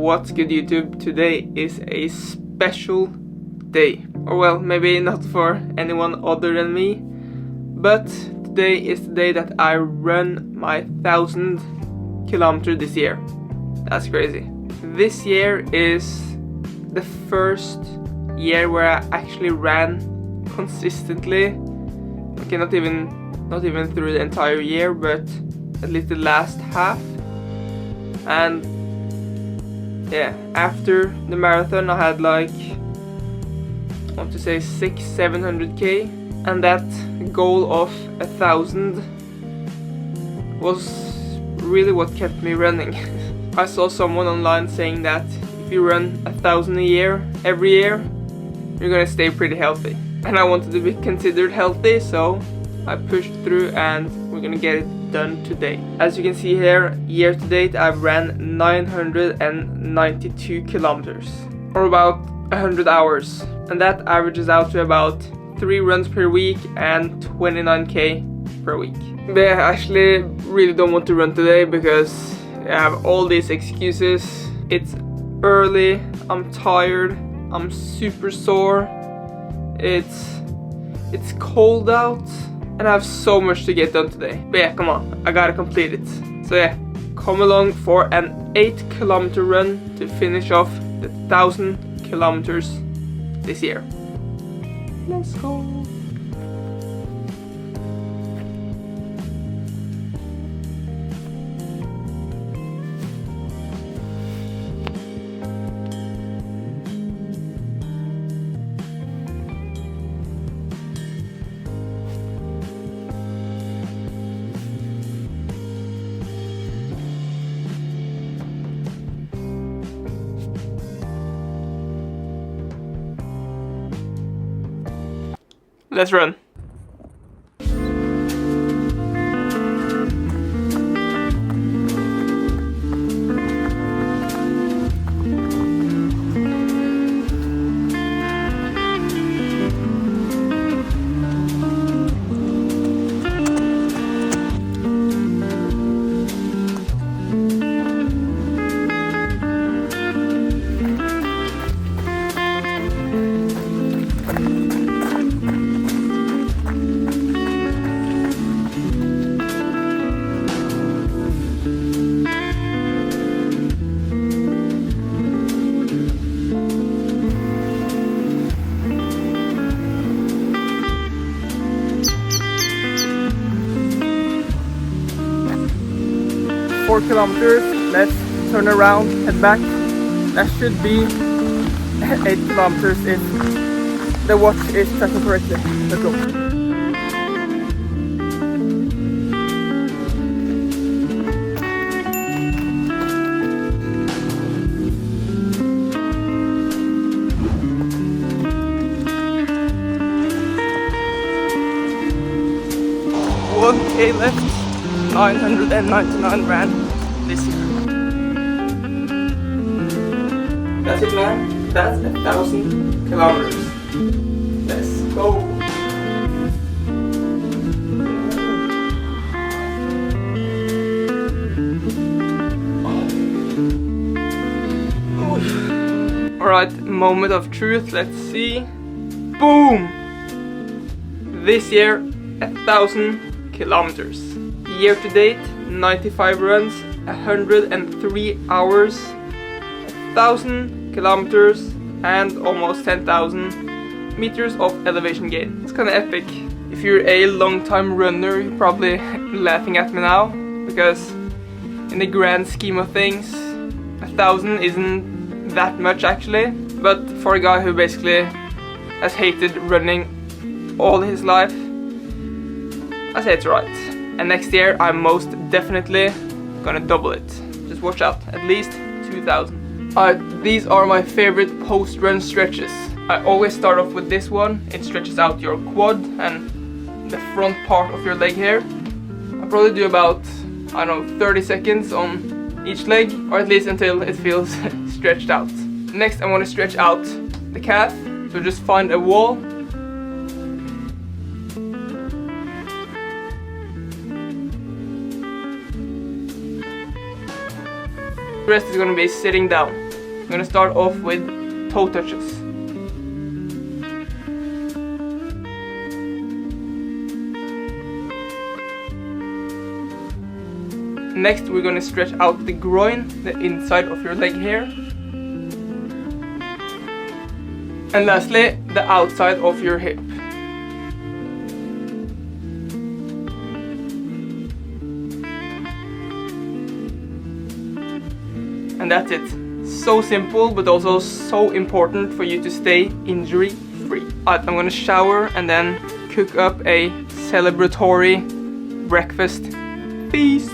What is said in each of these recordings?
What's good, YouTube? Today is a special day. Or well, maybe not for anyone other than me, but today is the day that I run my 1,000 kilometer this year. That's crazy. This year is the first year where I actually ran consistently. Okay, not even through the entire year, but at least the last half. And yeah, after the marathon I had like, I want to say 600-700k, and that goal of 1,000 was really what kept me running. I saw someone online saying that if you run 1,000 a year, every year, you're gonna stay pretty healthy. And I wanted to be considered healthy, so I pushed through and we're gonna get it done today. As you can see here, year to date I've ran 992 kilometers, or about 100 hours, and that averages out to about 3 runs per week and 29k per week. But I actually really don't want to run today because I have all these excuses. It's early, I'm tired, I'm super sore, it's cold out, and I have so much to get done today. But yeah, come on, I gotta complete it. So yeah, come along for an 8-kilometer run to finish off the 1,000 kilometers this year. Let's go. Let's run. Four kilometers, let's turn around, head back. That should be 8 kilometers if the watch is tracking correctly. Let's go. One K left. 999 ran this year. That's it, man. That's 1,000 kilometers. Let's go. Alright, moment of truth. Let's see. Boom! This year, 1,000 kilometers. Year to date, 95 runs, 103 hours, 1,000 kilometers, and almost 10,000 meters of elevation gain. It's kind of epic. If you're a long-time runner, you're probably laughing at me now, because in the grand scheme of things, 1,000 isn't that much actually. But for a guy who basically has hated running all his life, I say it's right. And next year I'm most definitely gonna double it. Just watch out, at least 2,000. Alright, these are my favorite post-run stretches. I always start off with this one. It stretches out your quad and the front part of your leg here. I probably do about, I don't know, 30 seconds on each leg, or at least until it feels stretched out. Next I want to stretch out the calf, so just find a wall. The rest is going to be sitting down. gonna start off with toe touches. Next, we're gonna stretch out the groin, the inside of your leg here. And lastly, the outside of your hip. And that's it. So simple, but also so important for you to stay injury free. I'm gonna shower and then cook up a celebratory breakfast feast.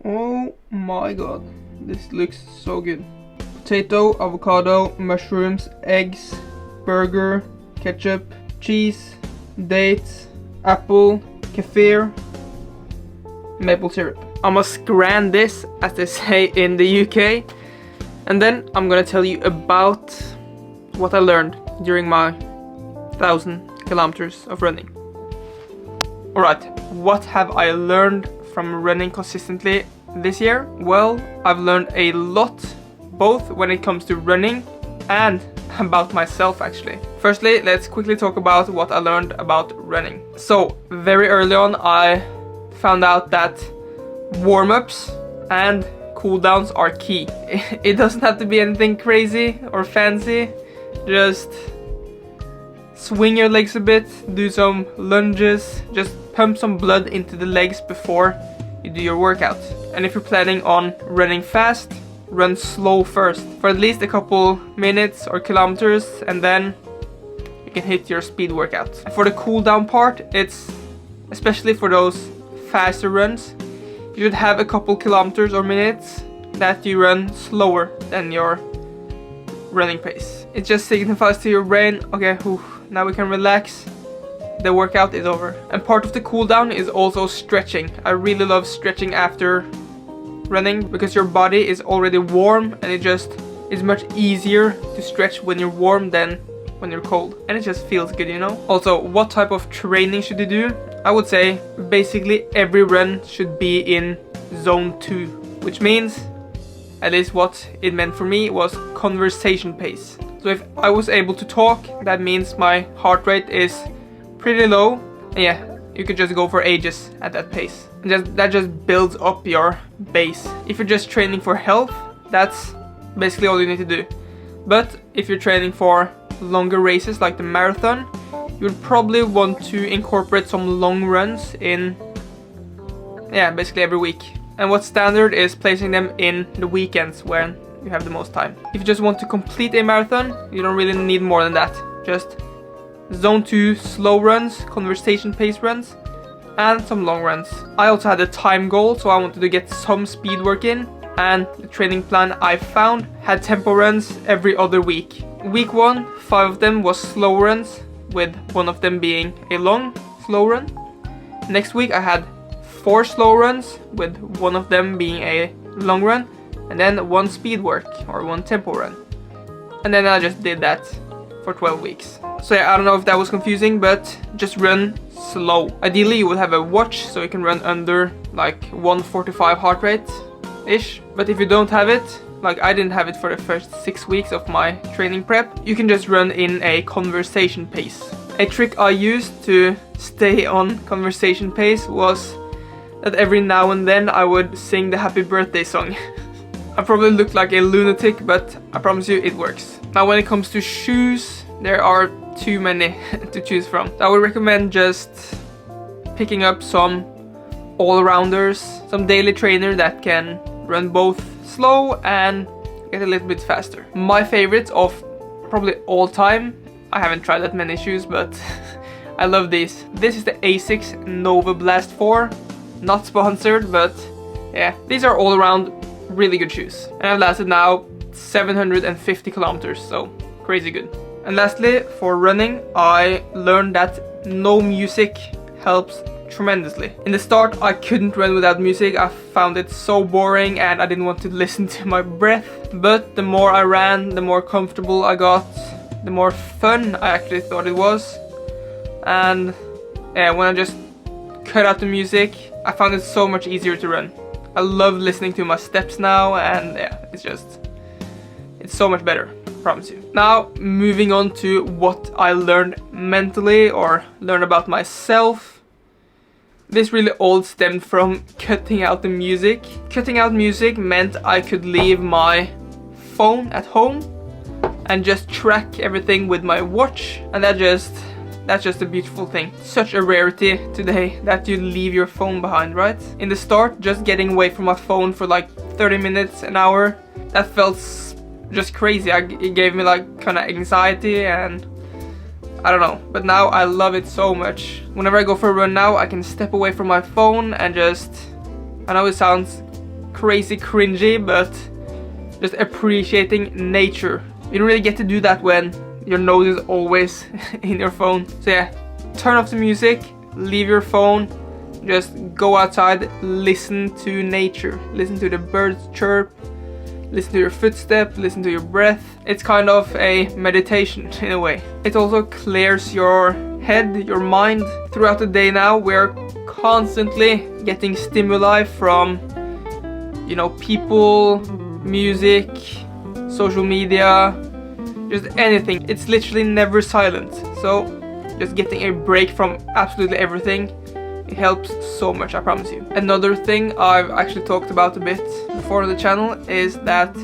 Oh my god, this looks so good. Potato, avocado, mushrooms, eggs, burger, ketchup, cheese, dates, apple, kefir, maple syrup. I must scran this, as they say in the UK, and then I'm gonna tell you about what I learned during my 1,000 kilometers of running. Alright, what have I learned from running consistently this year? Well, I've learned a lot, both when it comes to running and about myself actually. Firstly, let's quickly talk about what I learned about running. So, very early on I found out that warm-ups and cool-downs are key. It doesn't have to be anything crazy or fancy, just swing your legs a bit, do some lunges, just pump some blood into the legs before you do your workout. And if you're planning on running fast, run slow first for at least a couple minutes or kilometers, and then you can hit your speed workout. For the cool down part, it's especially for those faster runs, you should have a couple kilometers or minutes that you run slower than your running pace. It just signifies to your brain, okay, now we can relax, the workout is over. And part of the cool down is also stretching. I really love stretching after running because your body is already warm, and it just is much easier to stretch when you're warm than when you're cold, and it just feels good, you know. Also, what type of training should you do? I would say basically every run should be in zone 2, which means, at least what it meant for me, was conversation pace. So if I was able to talk, that means my heart rate is pretty low, and yeah, you could just go for ages at that pace. That just builds up your base. If you're just training for health, that's basically all you need to do. But if you're training for longer races like the marathon, you would probably want to incorporate some long runs in, yeah, basically every week. And what's standard is placing them in the weekends when you have the most time. If you just want to complete a marathon, you don't really need more than that. Just zone 2 slow runs, conversation pace runs, and some long runs. I also had a time goal, so I wanted to get some speed work in, and the training plan I found had tempo runs every other week. Week 1, 5 of them was slow runs, with one of them being a long slow run. Next week I had 4 slow runs, with one of them being a long run, and then 1 speed work or 1 tempo run. And then I just did that for 12 weeks. So yeah, I don't know if that was confusing, but just run slow. Ideally you would have a watch so you can run under like 145 heart rate ish. But if you don't have it, like I didn't have it for the first 6 weeks of my training prep, you can just run in a conversation pace. A trick I used to stay on conversation pace was that every now and then I would sing the happy birthday song. I probably look like a lunatic, but I promise you it works. Now when it comes to shoes, there are too many to choose from. I would recommend just picking up some all-rounders, some daily trainer that can run both slow and get a little bit faster. My favorites of probably all time, I haven't tried that many shoes, but I love these. This is the Asics Nova Blast 4, not sponsored, but yeah, these are all around really good shoes. And I've lasted now 750 kilometers, so crazy good. And lastly, for running, I learned that no music helps tremendously. In the start, I couldn't run without music. I found it so boring and I didn't want to listen to my breath. But the more I ran, the more comfortable I got, the more fun I actually thought it was. And yeah, when I just cut out the music, I found it so much it's easier to run. I love listening to my steps now, and yeah, it's It's so much better, I promise you. Now, moving on to what I learned mentally or learned about myself. This really all stemmed from cutting out the music. Cutting out music meant I could leave my phone at home and just track everything with my watch, and that's just a beautiful thing. Such a rarity today that you leave your phone behind, right? In the start, just getting away from my phone for like 30 minutes, an hour, that felt just crazy. It gave me like kind of anxiety and I don't know. But now I love it so much. Whenever I go for a run now, I can step away from my phone and just, I know it sounds crazy cringy, but just appreciating nature. You don't really get to do that when your nose is always in your phone. So yeah, turn off the music, leave your phone, just go outside, listen to nature, listen to the birds chirp, listen to your footsteps, listen to your breath. It's kind of a meditation in a way. It also clears your head, your mind. Throughout the day now, we're constantly getting stimuli from, you know, people, music, social media, just anything. It's literally never silent. So just getting a break from absolutely everything, it helps so much, I promise you. Another thing I've actually talked about a bit before on the channel is that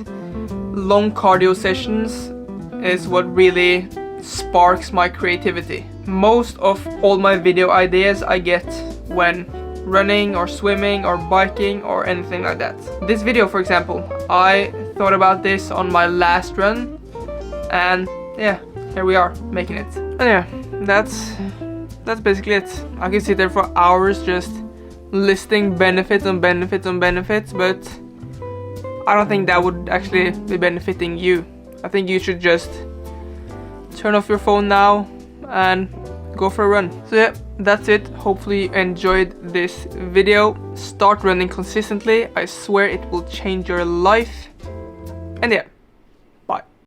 long cardio sessions is what really sparks my creativity. Most of all my video ideas I get when running or swimming or biking or anything like that. This video, for example, I thought about this on my last run, and yeah, here we are making it. And yeah, that's basically it. I can sit there for hours just listing benefits on benefits on benefits, but I don't think that would actually be benefiting you. I think you should just turn off your phone now and go for a run. So yeah, that's it. Hopefully you enjoyed this video. Start running consistently. I swear it will change your life. And yeah.